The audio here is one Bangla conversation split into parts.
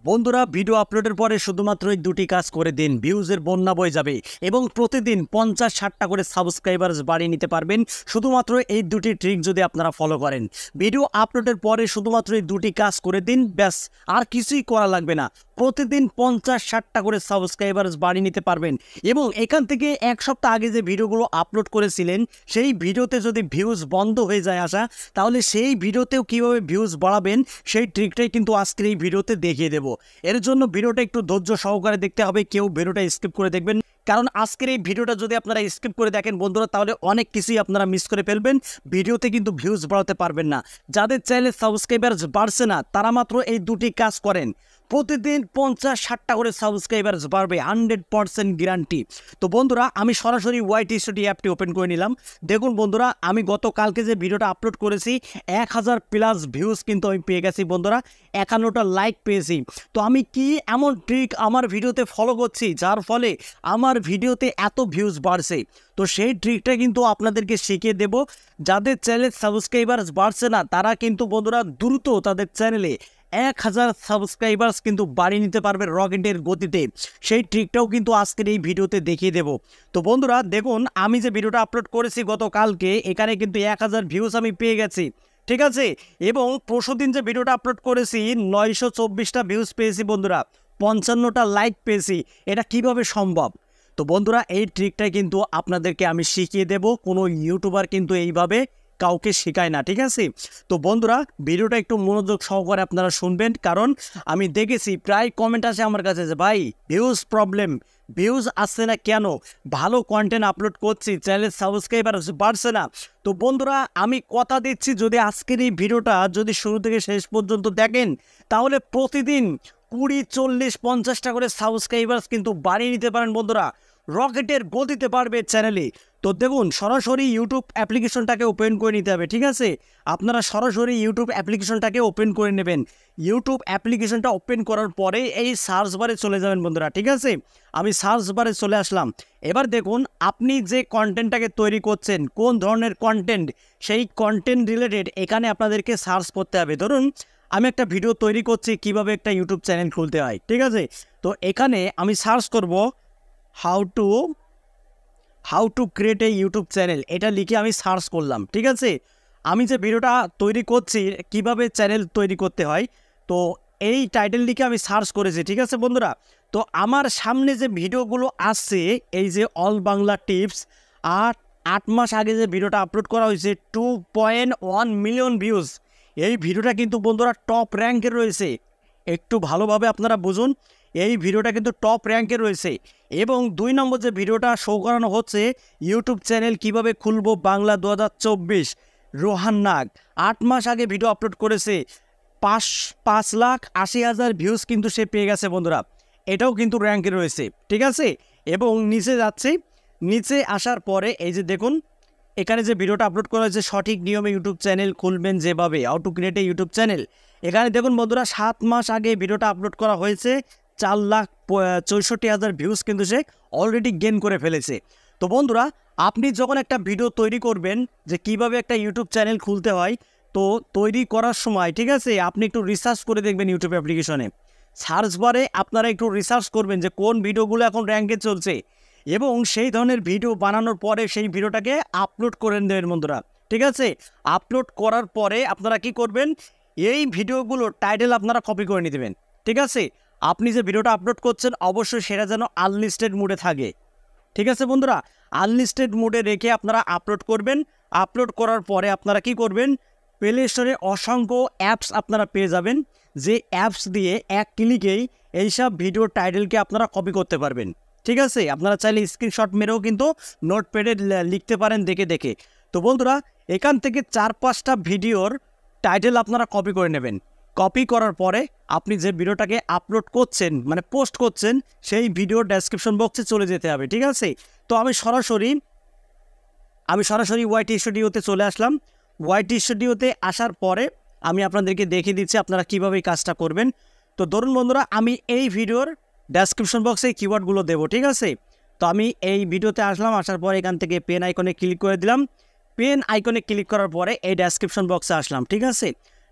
বন্ধুরা ভিডিও আপলোডের পরে শুধুমাত্র এই দুটি কাজ করে দিন, ভিউজের বন্যা বয়ে যাবে এবং প্রতিদিন 50-60টা করে সাবস্ক্রাইবার্স বাড়িয়ে নিতে পারবেন শুধুমাত্র এই দুটি ট্রিক যদি আপনারা ফলো করেন। ভিডিও আপলোডের পরে শুধুমাত্র এই দুটি কাজ করে দিন, ব্যাস আর কিছুই করা লাগবে না। প্রতিদিন 50-60টা করে সাবস্ক্রাইবার্স বাড়িয়ে নিতে পারবেন এবং এখান থেকে এক সপ্তাহ আগে যে ভিডিওগুলো আপলোড করেছিলেন সেই ভিডিওতে যদি ভিউজ বন্ধ হয়ে যায় আসা, তাহলে সেই ভিডিওতেও কীভাবে ভিউজ বাড়াবেন সেই ট্রিকটাই কিন্তু আজকের এই ভিডিওতে দেখিয়ে দেবো। এর জন্য ভিডিওটা একটু ধৈর্য সহকারে দেখতে হবে, কেউ ভিডিওটা স্কিপ করে দেখবেন, কারণ আজকের এই ভিডিওটা যদি আপনারা স্কিপ করে দেখেন বন্ধুরা, তাহলে অনেক কিছুই আপনারা মিস করে ফেলবেন। ভিডিওতে কিন্তু ভিউজ বাড়াতে পারবেন না। যাদের চ্যানেলে সাবস্ক্রাইবার্স বাড়ছে না তারা মাত্র এই দুটি কাজ করেন, প্রতিদিন 50-60টা করে সাবস্ক্রাইবার্স বাড়বে, 100% গ্যারান্টি। তো বন্ধুরা আমি সরাসরি ওয়াইটি স্টুডিও অ্যাপটি ওপেন করে নিলাম। দেখুন বন্ধুরা, আমি গতকালকে যে ভিডিওটা আপলোড করেছি 1000+ ভিউজ কিন্তু আমি পেয়ে গেছি বন্ধুরা, 51টা লাইক পেয়েছি। তো আমি কি এমন ট্রিক আমার ভিডিওতে ফলো করছি যার ফলে আমার ভিডিওতে এত ভিউজ বাড়ছে, তো সেই ট্রিকটা কিন্তু আপনাদেরকে শিখিয়ে দেব। যাদের চ্যানেলে সাবস্ক্রাইবার্স বাড়ছে না তারা কিন্তু বন্ধুরা দ্রুত তাদের চ্যানেলে 1000 সাবস্ক্রাইবার্স কিন্তু বাড়িয়ে নিতে পারবে রকেটের গতিতে। সেই ট্রিকটাও কিন্তু আজকের এই ভিডিওতে দেখিয়ে দেব। তো বন্ধুরা দেখুন, আমি যে ভিডিওটা আপলোড করেছি গতকালকে, এখানে কিন্তু 1000 ভিউজ আমি পেয়ে গেছি, ঠিক আছে। এবং পরশুদিন যে ভিডিওটা আপলোড করেছি 924টা ভিউজ পেয়েছি বন্ধুরা, 55টা লাইক পেয়েছি। এটা কিভাবে সম্ভব? তো বন্ধুরা এই ট্রিকটাই কিন্তু আপনাদেরকে আমি শিখিয়ে দেব, কোনো ইউটিউবার কিন্তু এইভাবে কাউকে শেখায় না, ঠিক আছে। তো বন্ধুরা ভিডিওটা একটু মনোযোগ সহকারে আপনারা শুনবেন, কারণ আমি দেখেছি প্রায় কমেন্ট আসে আমার কাছে যে ভাই ভিউজ প্রবলেম, ভিউজ আসছে না কেন, ভালো কন্টেন্ট আপলোড করছি চ্যানেলের সাবস্ক্রাইবার বাড়ছে না। তো বন্ধুরা আমি কথা দিচ্ছি, যদি আজকের এই ভিডিওটা যদি শুরু থেকে শেষ পর্যন্ত দেখেন তাহলে প্রতিদিন 20-40-50টা করে সাবস্ক্রাইবার্স কিন্তু বাড়িয়ে নিতে পারেন বন্ধুরা, রকেটের গতিতে পারবে চ্যানেলে। তো দেখুন সরাসরি ইউটিউব অ্যাপ্লিকেশনটাকে ওপেন করে নিতে হবে, ঠিক আছে। আপনারা সরাসরি ইউটিউব অ্যাপ্লিকেশনটাকে ওপেন করে নেবেন। ইউটিউব অ্যাপ্লিকেশনটা ওপেন করার পরে এই সার্চ বারে চলে যাবেন বন্ধুরা, ঠিক আছে। আমি সার্চ বারে চলে আসলাম। এবার দেখুন আপনি যে কন্টেন্টটাকে তৈরি করছেন, কোন ধরনের কন্টেন্ট, সেই কন্টেন্ট রিলেটেড এখানে আপনাদেরকে সার্চ করতে হবে। ধরুন আমি একটা ভিডিও তৈরি করছি কিভাবে একটা ইউটিউব চ্যানেল খুলতে হয়, ঠিক আছে। তো এখানে আমি সার্চ করব how to create a YouTube channel, এটা লিখে আমি সার্চ করলাম, ঠিক আছে। আমি যে ভিডিওটা তৈরি করছি কিভাবে চ্যানেল তৈরি করতে হয়, তো এই টাইটেল লিখে আমি সার্চ করেছি, ঠিক আছে বন্ধুরা। তো আমার সামনে যে ভিডিওগুলো আসছে, এই যে অল বাংলা টিপস, আর 8 মাস আগে যে ভিডিওটা আপলোড করা হয়েছে 2.1 মিলিয়ন ভিউজ, এই ভিডিওটা কিন্তু বন্ধুরা টপ র্যাঙ্কে রয়েছে। একটু ভালোভাবে আপনারা বুঝুন, এই ভিডিওটা কিন্তু টপ র্যাঙ্কে রয়েছে। এবং 2 নম্বর যে ভিডিওটা শো করানো হচ্ছে ইউটিউব চ্যানেল কিভাবে খুলবো বাংলা 2024, রোহান নাগ 8 মাস আগে ভিডিও আপলোড করেছে, 5,80,000 ভিউজ কিন্তু সে পেয়ে গেছে বন্ধুরা, এটাও কিন্তু র্যাঙ্কে রয়েছে, ঠিক আছে। এবং নিচে যাচ্ছে, নিচে আসার পরে এই যে দেখুন এখানে যে ভিডিওটা আপলোড করা হয়েছে সঠিক নিয়মে ইউটিউব চ্যানেল খুলবেন যেভাবে, how to create a YouTube channel, এখানে দেখুন বন্ধুরা 7 মাস আগে ভিডিওটা আপলোড করা হয়েছে, 4,64,000 ভিউজ কিন্তু সে অলরেডি গেইন করে ফেলেছে। তো বন্ধুরা আপনি যখন একটা ভিডিও তৈরি করবেন যে কিভাবে একটা ইউটিউব চ্যানেল খুলতে হয়, তো তৈরি করার সময় ঠিক আছে আপনি একটু রিসার্চ করে দেখবেন ইউটিউব অ্যাপ্লিকেশনে, সার্চ বারে আপনারা একটু রিসার্চ করবেন যে কোন ভিডিওগুলো এখন র্যাঙ্কে চলছে, এবং সেই ধরনের ভিডিও বানানোর পরে সেই ভিডিওটাকে আপলোড করে দেবেন বন্ধুরা, ঠিক আছে। আপলোড করার পরে আপনারা কি করবেন, এই ভিডিওগুলো টাইটেল আপনারা কপি করে নিয়ে দেবেন, ঠিক আছে। আপনি যে ভিডিওটা আপলোড করছেন অবশ্যই সেটা যেন আনলিস্টেড মোডে থাকে, ঠিক আছে বন্ধুরা। আনলিস্টেড মোডে রেখে আপনারা আপলোড করবেন। আপলোড করার পরে আপনারা কি করবেন, প্লে স্টোরে অসংখ্য অ্যাপস আপনারা পেয়ে যাবেন, যে অ্যাপস দিয়ে এক ক্লিকেই এইসব ভিডিও টাইটেলকে আপনারা কপি করতে পারবেন, ঠিক আছে। আপনারা চাইলে স্ক্রিনশট মেরেও কিন্তু নোটপ্যাডে লিখতে পারেন দেখে দেখে। তো বন্ধুরা এখান থেকে 4-5টা ভিডিওর টাইটেল আপনারা কপি করে নেবেন। কপি করার পরে আপনি যে ভিডিওটাকে আপলোড করছেন মানে পোস্ট করছেন সেই ভিডিওর ডেসক্রিপশন বক্সে চলে যেতে হবে, ঠিক আছে। তো আমি সরাসরি ওয়াইটি স্টুডিওতে চলে আসলাম। ওয়াইটি স্টুডিওতে আসার পরে আমি আপনাদেরকে দেখিয়ে দিচ্ছি আপনারা কীভাবে এই কাজটা করবেন। তো ধরুন বন্ধুরা আমি এই ভিডিওর ডেসক্রিপশন বক্সে কিওয়ার্ডগুলো দেবো, ঠিক আছে। তো আমি এই ভিডিওতে আসলাম, আসার পরে এখান থেকে পেন আইকনে ক্লিক করে দিলাম। পেন আইকনে ক্লিক করার পরে এই ডেসক্রিপশন বক্সে আসলাম, ঠিক আছে।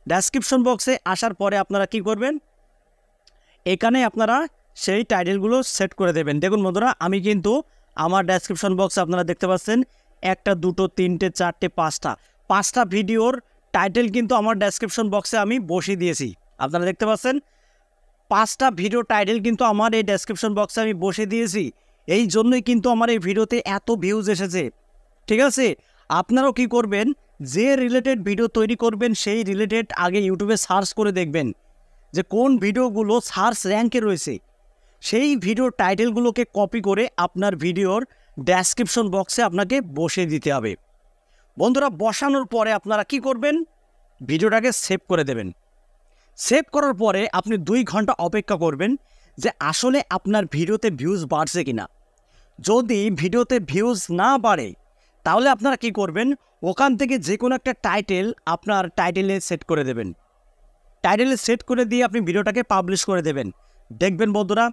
ডেসক্রিপশন বক্সে আসার পরে আপনারা কি করবেন, এখানে আপনারা সেই টাইটেলগুলো সেট করে দেবেন। দেখুন বন্ধুরা, আমি কিন্তু আমার ডেসক্রিপশন বক্সে আপনারা দেখতে পাচ্ছেন 1 2 3 4 5টা ভিডিওর টাইটেল কিন্তু আমার ডেসক্রিপশন বক্সে আমি বসিয়ে দিয়েছি। আপনারা দেখতে পাচ্ছেন 5টা ভিডিও টাইটেল কিন্তু আমার এই ডেসক্রিপশন বক্সে আমি বসিয়ে দিয়েছি। এই জন্যই কিন্তু আমার এই ভিডিওতে এত ভিউজ এসেছে। ঠিক আছে, আপনারাও কি করবেন, যে রিলেটেড ভিডিও তৈরি করবেন সেই রিলেটেড আগে ইউটিউবে সার্চ করে দেখবেন যে কোন ভিডিওগুলো সার্চ র্যাঙ্কে রয়েছে। সেই ভিডিওর টাইটেলগুলোকে কপি করে আপনার ভিডিওর ডেসক্রিপশন বক্সে আপনাকে বসিয়ে দিতে হবে। বন্ধুরা, বসানোর পরে আপনারা কি করবেন, ভিডিওটাকে সেভ করে দেবেন। সেভ করার পরে আপনি 2 ঘন্টা অপেক্ষা করবেন যে আসলে আপনার ভিডিওতে ভিউজ বাড়ছে কিনা। যদি ভিডিওতে ভিউজ না বাড়ে তাহলে আপনারা কি করবেন, ওখান থেকে যে কোনো একটা টাইটেল আপনার টাইটেলে সেট করে দেবেন। টাইটেলে সেট করে দিয়ে আপনি ভিডিওটাকে পাবলিশ করে দেবেন। দেখবেন বন্ধুরা,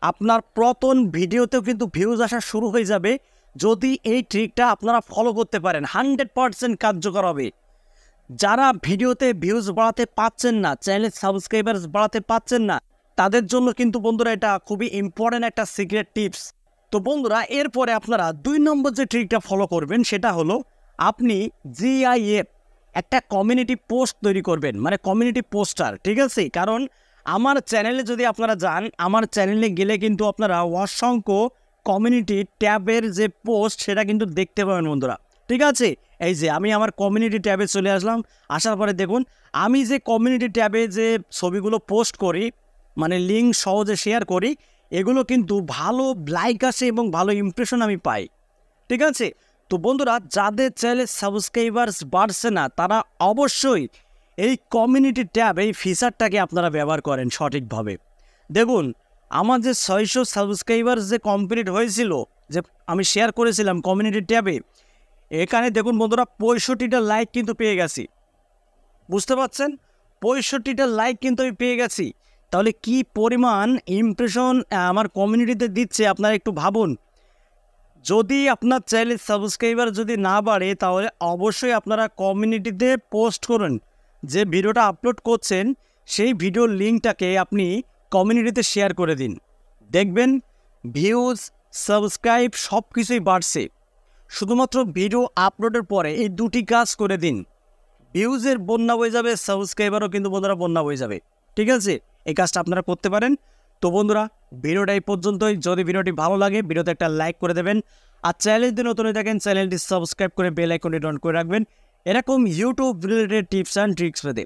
আপনার প্রথম ভিডিওতেও কিন্তু ভিউজ আসা শুরু হয়ে যাবে। যদি এই ট্রিকটা আপনারা ফলো করতে পারেন 100% কার্যকর হবে। যারা ভিডিওতে ভিউজ বাড়াতে পাচ্ছেন না, চ্যানেল সাবস্ক্রাইবার্স বাড়াতে পাচ্ছেন না, তাদের জন্য কিন্তু বন্ধুরা এটা খুবই ইম্পর্ট্যান্ট একটা সিক্রেট টিপস। তো বন্ধুরা, এরপরে আপনারা 2 নম্বর যে ট্রিকটা ফলো করবেন সেটা হলো আপনি GIF একটা কমিউনিটি পোস্ট তৈরি করবেন, মানে কমিউনিটি পোস্টার। ঠিক আছে, কারণ আমার চ্যানেলে যদি আপনারা যান, আমার চ্যানেলে গেলে কিন্তু আপনারা অসংখ্য কমিউনিটি ট্যাবের যে পোস্ট সেটা কিন্তু দেখতে পাবেন বন্ধুরা। ঠিক আছে, এই যে আমি আমার কমিউনিটি ট্যাবে চলে আসলাম। আসার পরে দেখুন আমি যে কমিউনিটি ট্যাবে যে ছবিগুলো পোস্ট করি, মানে লিঙ্ক সহজে শেয়ার করি, এগুলো কিন্তু ভালো লাইক আসে এবং ভালো ইমপ্রেশন আমি পাই। ঠিক আছে, তো বন্ধুরা, যাদের চ্যানেলে সাবস্ক্রাইবার্স বাড়ছে না তারা অবশ্যই এই কমিউনিটি ট্যাব, এই ফিচারটাকে আপনারা ব্যবহার করেন সঠিকভাবে। দেখুন আমার যে 600 সাবস্ক্রাইবার্স যে কমপ্লিট হয়েছিল, যে আমি শেয়ার করেছিলাম কমিউনিটি ট্যাবে, এখানে দেখুন বন্ধুরা 65টা লাইক কিন্তু পেয়ে গেছি। বুঝতে পারছেন, 65টা লাইক কিন্তু আমি পেয়ে গেছি। তাহলে কি পরিমাণ ইমপ্রেশন আমার কমিউনিটিতে দিচ্ছে আপনারা একটু ভাবুন। যদি আপনার চ্যানেল সাবস্ক্রাইবার যদি না বাড়ে তাহলে অবশ্যই আপনারা কমিউনিটিতে পোস্ট করুন। যে ভিডিওটা আপলোড করছেন সেই ভিডিওর লিঙ্কটাকে আপনি কমিউনিটিতে শেয়ার করে দিন। দেখবেন ভিউজ, সাবস্ক্রাইব সব কিছুই বাড়ছে। শুধুমাত্র ভিডিও আপলোডের পরে এই 2টি কাজ করে দিন, ভিউজের বন্যা বয়ে যাবে, সাবস্ক্রাইবারও কিন্তু বন্ধুরা বন্যা বয়ে যাবে। ঠিক আছে, এই কাজটা আপনারা করতে পারেন। তো বন্ধুরা, ভিডিওটা এই পর্যন্তই। যদি ভিডিওটি ভালো লাগে ভিডিওতে একটা লাইক করে দেবেন, আর চ্যানেল যদি নতুন হয়ে থাকেন চ্যানেলটি সাবস্ক্রাইব করে বেল আইকনটি অন করে রাখবেন এরকম YouTube related tips and tricks পেতে।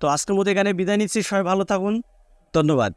তো আজকের মতো এখানে বিদায় নিচ্ছি। সবাই ভালো থাকুন, ধন্যবাদ।